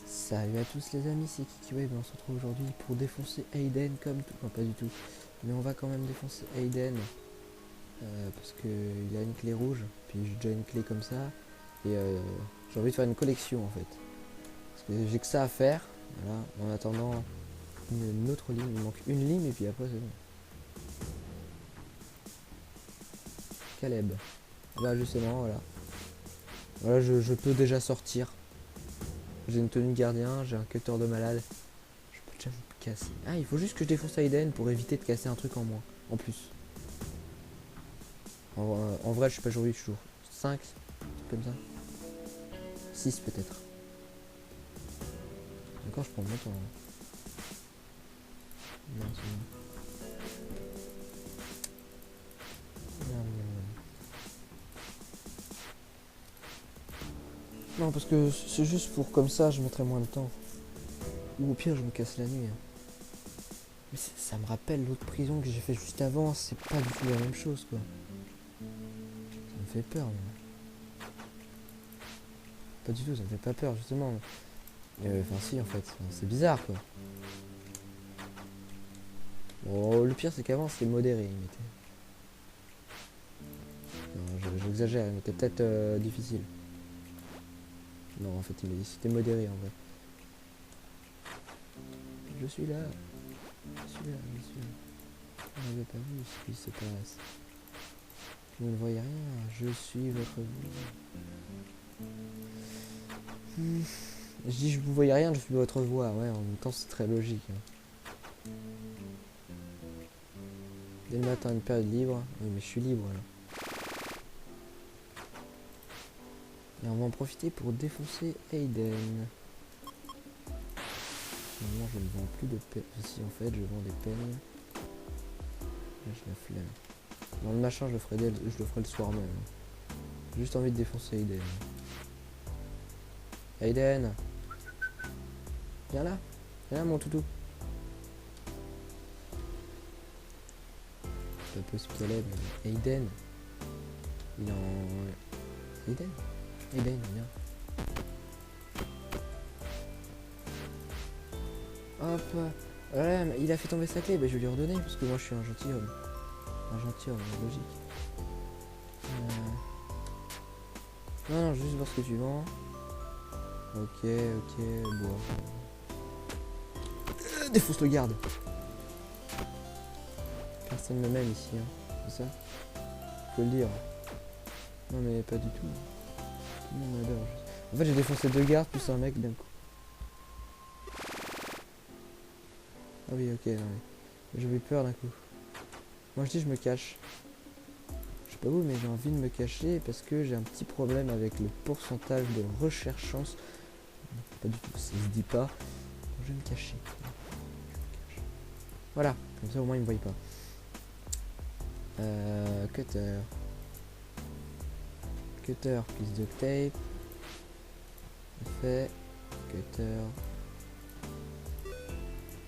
Salut à tous les amis, c'est KikiWeb et on se retrouve aujourd'hui pour défoncer Aiden comme tout. Non, pas du tout. Mais on va quand même défoncer Aiden. Parce qu'il a une clé rouge, puis j'ai déjà une clé comme ça. Et j'ai envie de faire une collection en fait. Parce que j'ai que ça à faire. Voilà, en attendant une autre ligne. Il manque une ligne et puis après c'est bon. Caleb. Bah justement, voilà. Voilà, je peux déjà sortir. J'ai une tenue de gardien, j'ai un cutter de malade. Je peux déjà vous casser. Ah, il faut juste que je défonce Aiden pour éviter de casser un truc en moins. En plus. En vrai, je suis pas jour 8, je suis jour 5, comme ça. 6 peut-être. Encore, je prends mon temps. Non, c'est bon. Non, non, non. Non, parce que c'est juste pour comme ça, je mettrai moins de temps. Ou au pire, je me casse la nuit. Hein. Mais ça me rappelle l'autre prison que j'ai fait juste avant. C'est pas du tout la même chose, quoi. Ça me fait peur, moi. Pas du tout, ça me fait pas peur, justement. Enfin, si, en fait. C'est bizarre, quoi. Bon, le pire, c'est qu'avant, c'était modéré. Il mettait. Non, j'exagère, il mettait peut-être difficile. Non, en fait, il m'a dit c'était modéré, en vrai. Je suis là. Je suis là, je suis là. Vous n'avez pas vu ce qui se passe. Vous ne voyez rien, je suis votre voix. Je dis je vous voyais rien, je suis votre voix. Ouais, en même temps c'est très logique. Hein. Dès le matin, une période libre. Oui, mais je suis libre là. Et on va en profiter pour défoncer Aiden. Normalement, je ne vends plus de peine. Si, en fait, je vends des peines. Là, j'ai la flemme. Dans le machin, je le ferai le soir même. J'ai juste envie de défoncer Aiden. Aiden! Viens là! Viens là, mon toutou! C'est pas possible Caleb, mais Aiden! Il est en... Aiden? Aiden, viens. Hop! Ouais, mais il a fait tomber sa clé, bah, je vais lui redonner parce que moi je suis un gentilhomme. Un gentilhomme, logique. Non, juste voir ce que tu vends. Ok, bon. Défonce le garde. Personne ne m'aime ici, hein. C'est ça? Faut le dire. Non mais pas du tout. Tout le monde m'adore. En fait j'ai défoncé 2 gardes plus un mec d'un coup. Ah oui, ok, non mais... J'avais peur d'un coup. Moi je dis je me cache. Je sais pas où, mais j'ai envie de me cacher parce que j'ai un petit problème avec le pourcentage de recherche-chance. Pas du tout, ça se dit pas. Je vais me cacher. Voilà, comme ça au moins ils me voient pas. Cutter. Cutter plus de tape. Fait. Cutter.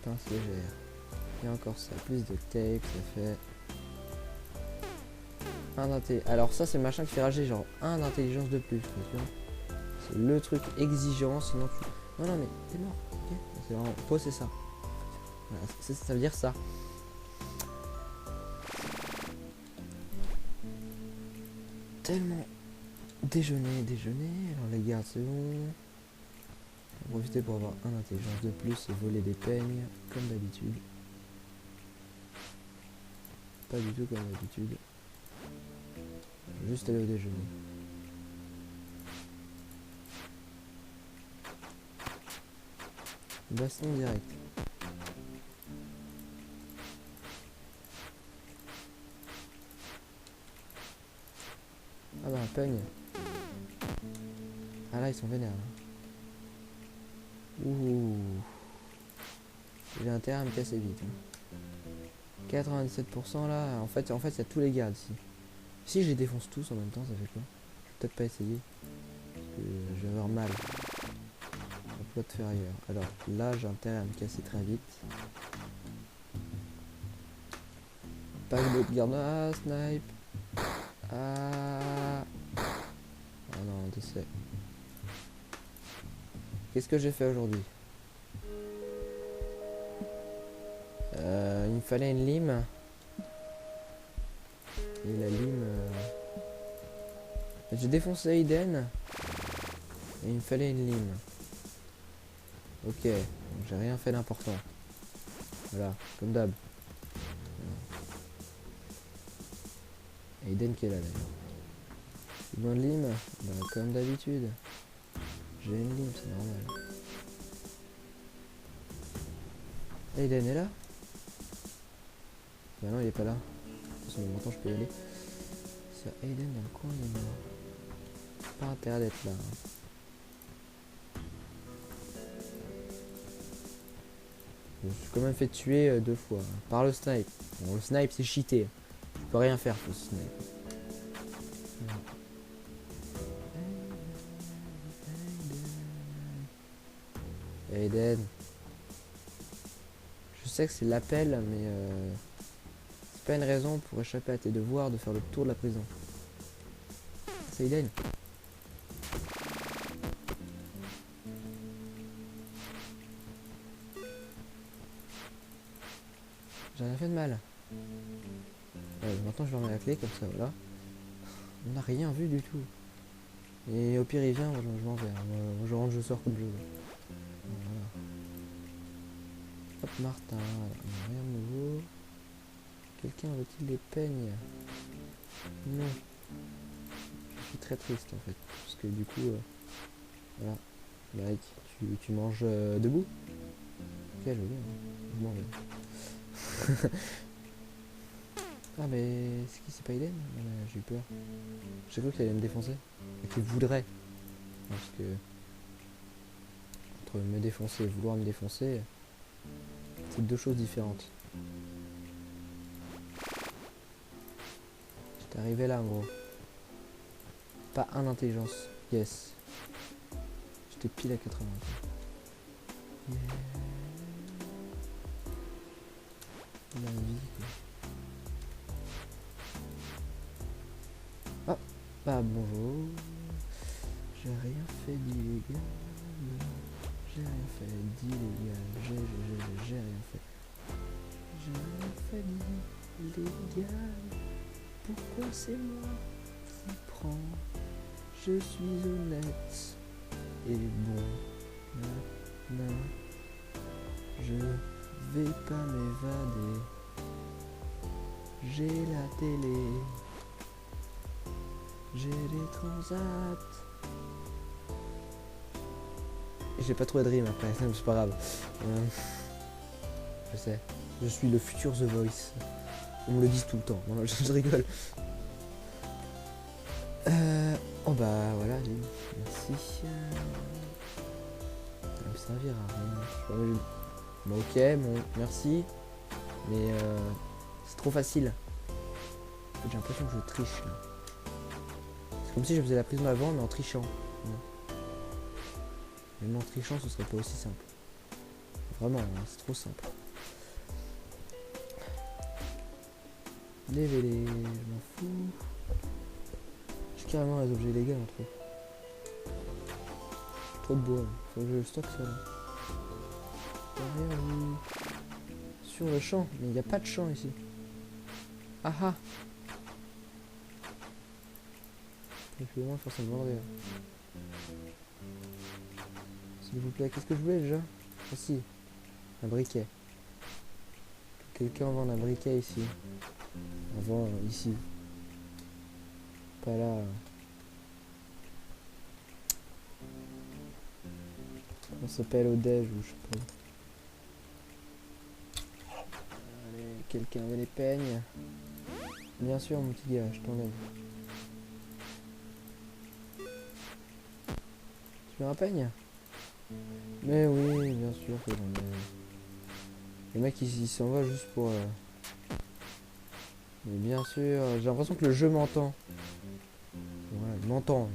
Pince légère. Et encore ça, plus de tape, ça fait. Un d'intelligence. Alors ça c'est le machin qui fait rager, genre 1 d'intelligence de plus. C'est le truc exigeant, sinon tu. Non mais t'es mort, ok. C'est vraiment. Toi c'est ça. Voilà, ça veut dire ça. Tellement déjeuner. Alors les gardes c'est bon. On va profiter pour avoir un intelligence de plus et voler des peignes comme d'habitude. Pas du tout comme d'habitude. Juste aller au déjeuner. Baston direct. Ah bah un peigne. Ah là ils sont vénères là. Ouh. J'ai intérêt à me casser vite. Hein. 97% là. En fait il y a tous les gardes ici. Si je les défonce tous en même temps, ça fait quoi? Je vais peut-être pas essayer. Parce que je vais avoir mal. Emploi de ferrailleur. Alors là j'ai intérêt à me casser très vite. Pas d'autres gardes. Ah, snipe. Ah. Ah non, décès. Ok, qu'est-ce que j'ai fait aujourd'hui? Il me fallait une lime. Et la lime... J'ai défoncé Aiden. Et il me fallait une lime. Ok, donc j'ai rien fait d'important. Voilà, comme d'hab. Aiden qui est là d'ailleurs. Besoin de lime? Bah comme d'habitude. J'ai une lime, c'est normal. Aiden est là? Bah non, il est pas là. De toute façon, maintenant je peux y aller. S'il y a Aiden dans le coin, il est mort. Pas intérêt d'être là. Je me suis quand même fait tuer 2 fois. Par le snipe. Bon, le snipe c'est cheaté. Je peux rien faire pour ce snipe. Aiden. Je sais que c'est l'appel, mais c'est pas une raison pour échapper à tes devoirs de faire le tour de la prison. C'est Aiden. J'ai rien fait de mal. Ouais, maintenant je vais remettre la clé comme ça, voilà. On n'a rien vu du tout. Et au pire il vient, moi je m'en vais. Moi, je rentre, je sors comme je veux. Voilà. Hop, Martin, rien de nouveau. Quelqu'un veut-il des peignes? Non. Je suis très triste en fait. Parce que du coup, voilà. Mike, tu manges debout? Ok, je veux bien. Je mange. Ah mais c'est pas Eden? J'ai eu peur. J'ai cru qu'il allait me défoncer. Et qu'il voudrait. Parce que entre me défoncer et vouloir me défoncer, c'est 2 choses différentes. J'étais arrivé là en gros. Pas un intelligence. Yes. J'étais pile à 80. Yeah. La vie quoi. Ah, bah bonjour. J'ai rien fait d'illégal. J'ai rien fait d'illégal. J'ai rien fait. J'ai rien fait d'illégal. Pourquoi c'est moi qui prends? Je suis honnête et bon. Non, je vais pas m'évader. J'ai la télé. J'ai les transats. J'ai pas trouvé de rime après, c'est pas grave. Je sais. Je suis le futur The Voice. On me le dit tout le temps. Non, je rigole. Oh bah voilà, merci. Ça va me servir à rien. Bon, ok, bon, merci. Mais c'est trop facile. En fait, j'ai l'impression que je triche là. C'est comme si je faisais la prison avant, mais en trichant. Même en trichant, ce serait pas aussi simple. Vraiment, hein, c'est trop simple. Les vélés, je m'en fous. J'ai carrément les objets légaux entre eux. Trop de bois, faut que je stocke ça là. Derrière vous. Sur le champ, mais il n'y a pas de champ ici. Ah ah. Et puis au moins faire ça me vendrait. S'il vous plaît, qu'est-ce que je voulais déjà? Ah si, un briquet. Quelqu'un vend un briquet ici. Avant ici. Pas là. On s'appelle au déj ou je sais pas. Allez, quelqu'un veut les peignes. Bien sûr mon petit gars, je t'enlève. Tu veux un peigne? Mais oui, bien sûr que j'en ai. Le mec il s'en va juste pour... Mais bien sûr, j'ai l'impression que le jeu m'entend. Voilà, il m'entend.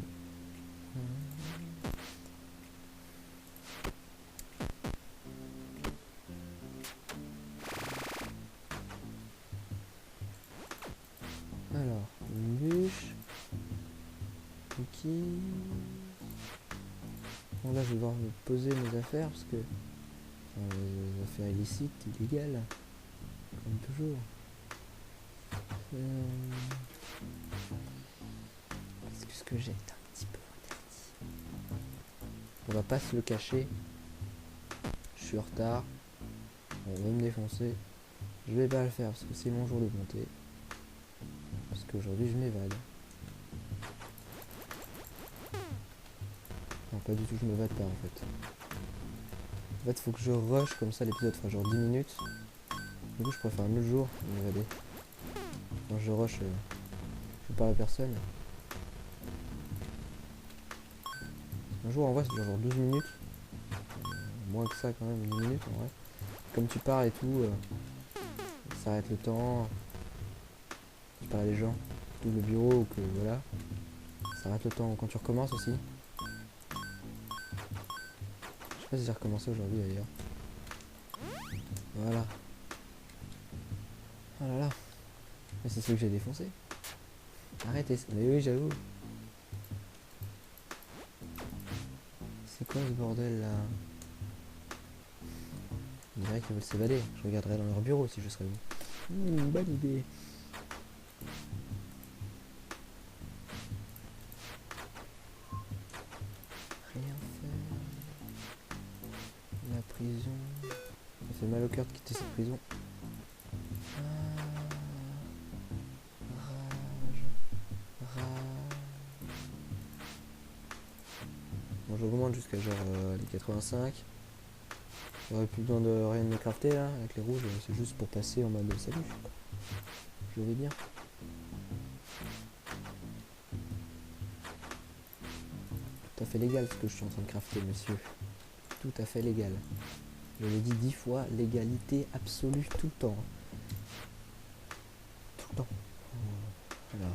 Alors, une bûche. Ok. Bon, là je vais devoir me poser mes affaires parce que les affaires illicites, illégales, comme toujours. Qu'est-ce que j'ai un petit peu interdit. On va pas se le cacher. Je suis en retard. On va me défoncer. Je vais pas le faire parce que c'est mon jour de monter. Parce qu'aujourd'hui je m'évade. Non, pas du tout, je m'évade pas en fait. En fait, faut que je rush comme ça, l'épisode fera genre 10 minutes. Du coup, je préfère un autre jour m'évader. Quand je rush, je parle à personne. Un jour, en vrai, c'est genre 12 minutes. Moins que ça, quand même, 10 minutes en vrai. Comme tu parles et tout, ça arrête le temps. Tu parles à des gens, tout le bureau ou que voilà. Ça arrête le temps quand tu recommences aussi. Je sais pas si j'ai recommencé aujourd'hui d'ailleurs. Voilà. Oh là là. Mais c'est ce que j'ai défoncé. Arrêtez. Mais oui, j'avoue. C'est quoi ce bordel là? On dirait qu'ils veulent s'évader. Je regarderai dans leur bureau si je serais vous. Bonne idée. Rien faire. La prison. Ça fait mal au cœur de quitter cette prison. Rage. Bon, j'augmente jusqu'à genre les 85. J'aurais plus besoin de rien de me crafter là, avec les rouges, c'est juste pour passer en mode salut. Je vais bien. Tout à fait légal ce que je suis en train de crafter, monsieur. Tout à fait légal. Je l'ai dit 10 fois, légalité absolue tout le temps. Tout le temps. Voilà.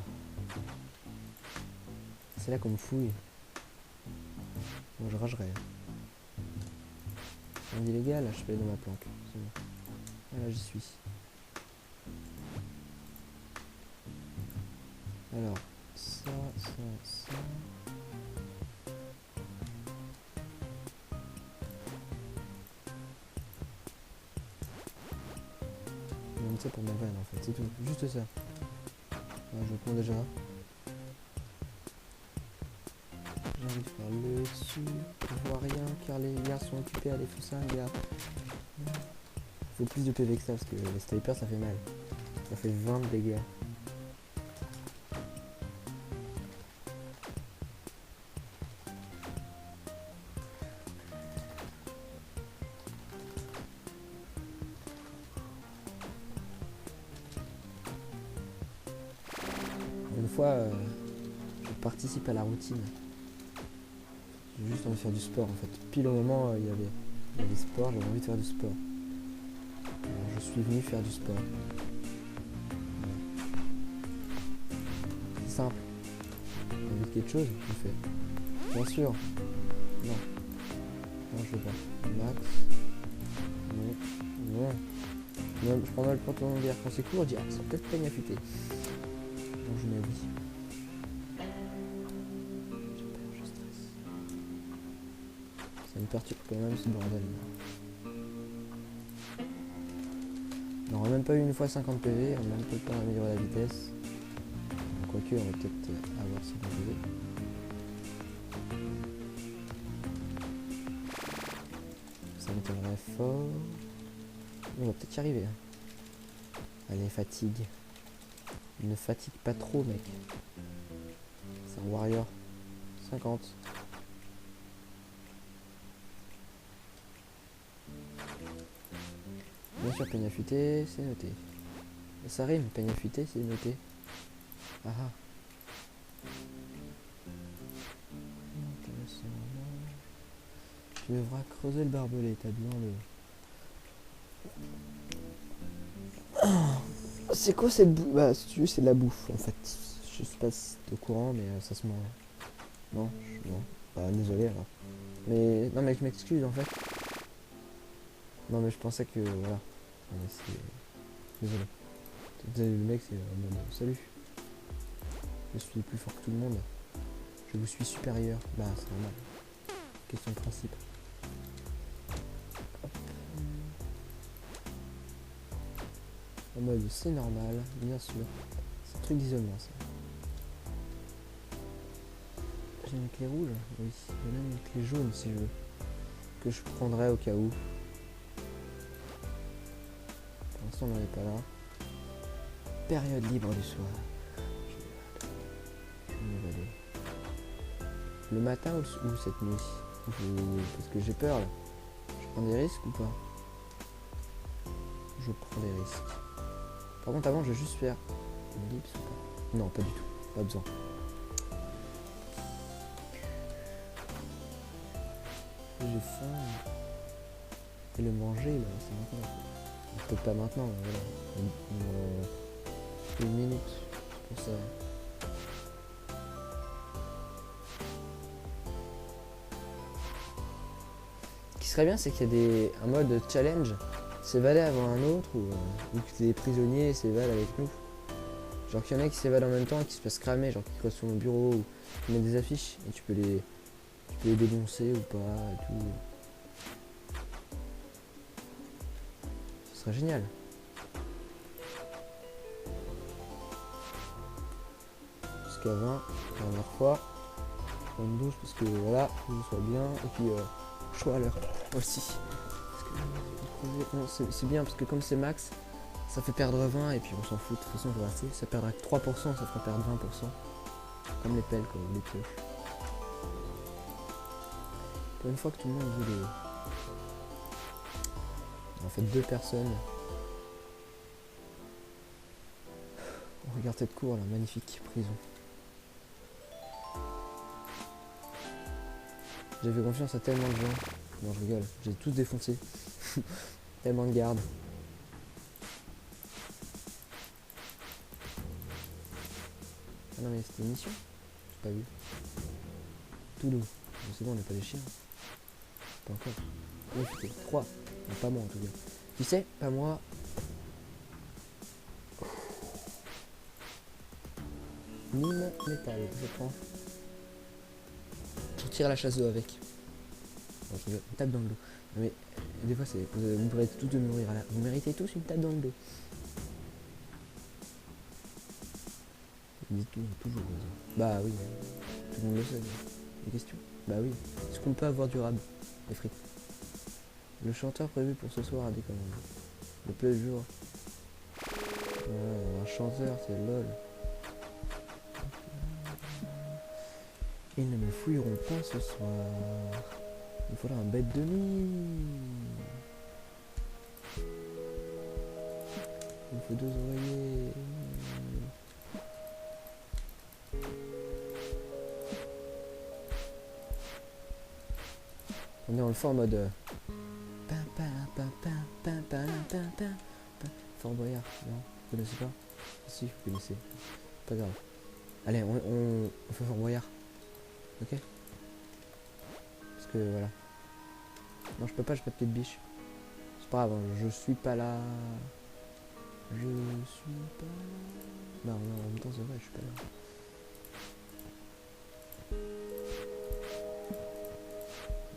C'est là qu'on me fouille. Moi je ragerais. On dit légal, je peux aller dans ma planque. C'est bon. Voilà, j'y suis. Alors, ça. Même ça pour ma vanne en fait, c'est tout. Juste ça. Alors, je prends déjà. J'ai envie de faire le dessus. Je vois rien car les gars sont occupés à défoncer un gars. Faut plus de PV que ça parce que les snipers ça fait mal. Ça fait 20 de dégâts. Une fois, je participe à la routine. J'ai juste envie de faire du sport en fait. Pile au moment il y avait sport, j'avais envie de faire du sport. Alors, je suis venu faire du sport. C'est simple. J'ai envie de quelque chose, je le fais. Bien sûr. Non. Non, je veux pas. Max. Non. Non. Je prends mal le pantalon d'hier quand c'est court, je dis ah, c'est peut-être peigne affûté. Donc je mets oui. Je stresse. Ça me perturbe quand même ce bordel. On n'aura même pas eu une fois 50 PV, on n'a même peut-être pas améliorer la vitesse. Quoique on va peut-être avoir 50 PV. Ça m'étonnerait fort. On va peut-être y arriver. Allez, fatigue. Ne fatigue pas trop, mec. C'est un warrior. 50. Bien sûr, peigne affûté, c'est noté. Ça rime, peigne affûté, c'est noté. Ah ah. Intéressant. Tu devras creuser le barbelé, t'as besoin de... C'est quoi cette bouffe? Bah, si tu veux, c'est de la bouffe en fait. Je sais pas si t'es au courant, mais ça se mange. Non, non. Bah, désolé alors. Mais non, mais je m'excuse en fait. Non, mais je pensais que voilà. Mais c'est... Désolé. Le mec, c'est en mode salut. Je suis plus fort que tout le monde. Je vous suis supérieur. Bah, c'est normal. question de principe. Hop. En mode c'est normal, bien sûr. C'est un truc d'isolement ça. J'ai une clé rouge? Oui. J'ai même une clé jaune si je veux. Que je prendrai au cas où. Pour l'instant on n'en est pas là. Période libre du soir. Je vais m'évader. Le matin ou cette nuit? Parce que j'ai peur là. Je prends des risques ou pas? Je prends des risques. Par contre avant je vais juste faire une ellipse ou pas? Non, pas du tout. Pas besoin. J'ai faim. Et le manger là, c'est maintenant. Peut-être pas maintenant, mais voilà. Une minute pour ça. Ce qui serait bien, c'est qu'il y a un mode challenge, s'évader avant un autre, ou que les prisonniers s'évadent avec nous. Genre qu'il y en a qui s'évadent en même temps et qui se fassent cramer, genre qui creusent sur mon bureau, ou qui mettent des affiches, et tu peux les dénoncer ou pas, et tout. Ce serait génial. Jusqu'à 20, la dernière fois. Je prends une douche parce que voilà, que je sois bien, et puis je sois à l'heure aussi. C'est bien parce que comme c'est max, ça fait perdre 20 et puis on s'en fout, de toute façon je vais rester. Ça perdra que 3%, ça fera perdre 20%. Comme les pelles quoi, ou les pioches. Pour une fois que tout le monde veut les... En fait 2 personnes. On regarde cette cour là, magnifique prison. J'ai fait confiance à tellement de gens. Non je rigole, j'ai tous défoncé. Tellement de gardes. Ah non mais c'était une mission? J'ai pas vu. Toulouse. C'est bon, on n'est pas des chiens. Pas encore. Oui, c'était 3. Non, pas moi en tout cas. Tu sais, pas moi. Mine métal, je prends. Je tire la chasse d'eau avec. Non, je rigole, une tape dans le dos. Non, mais des fois, vous méritez tous de mourir. Là. Vous méritez tous une tape dans le dos. Dites tout, toujours. Bah oui, tout le monde le sait. Des questions? Bah oui. Est-ce qu'on peut avoir du rab? Des frites. Le chanteur prévu pour ce soir a décommandé. Le plaisir. Un chanteur, c'est lol. Ils ne me fouilleront pas ce soir. Il faudra un bête de nuit. Il me faut 2 oreillers. On est dans le fort mode... Fort Boyard, non, vous connaissez pas? Si, vous connaissez. Pas grave. Allez, on fait Fort Boyard. Ok? Parce que voilà. Non, je peux pas, j'ai pas de pied de biche. C'est pas grave, hein, je suis pas là. Je suis pas là. Non, non, en même temps, c'est vrai, je suis pas là.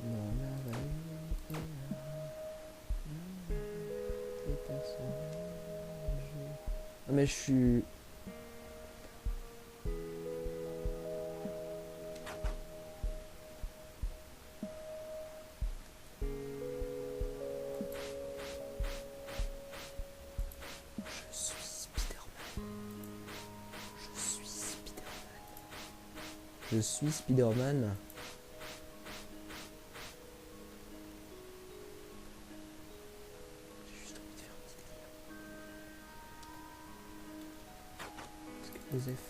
Non, la vallée est là. Les personnages. Ah, mais je suis. Je suis Spider-Man. J'ai juste envie de faire un petit délire. Parce que Joseph.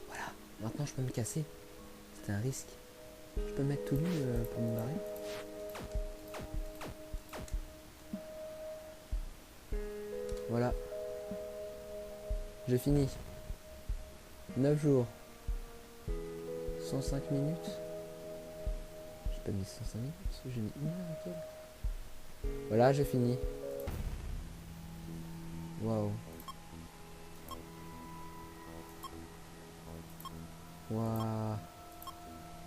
Voilà, maintenant je peux me casser. C'était un risque. Je peux me mettre tout nu pour me barrer. Voilà. J'ai fini. 9 jours. 105 minutes. J'ai pas mis 105 minutes, j'ai mis 1 heure et quelques. Voilà, j'ai fini. Waouh. Waouh.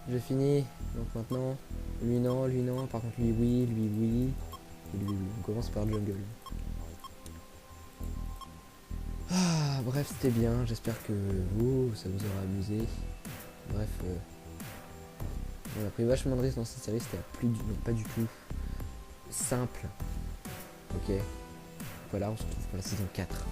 J'ai fini. Donc maintenant, lui non. Par contre lui oui, lui oui. Et lui oui. On commence par jungle. Ah, bref, c'était bien. J'espère que vous, ça vous aura amusé. Bref, on a pris vachement de risques dans cette série. C'était pas du tout simple. Ok. Voilà, on se retrouve pour la saison 4.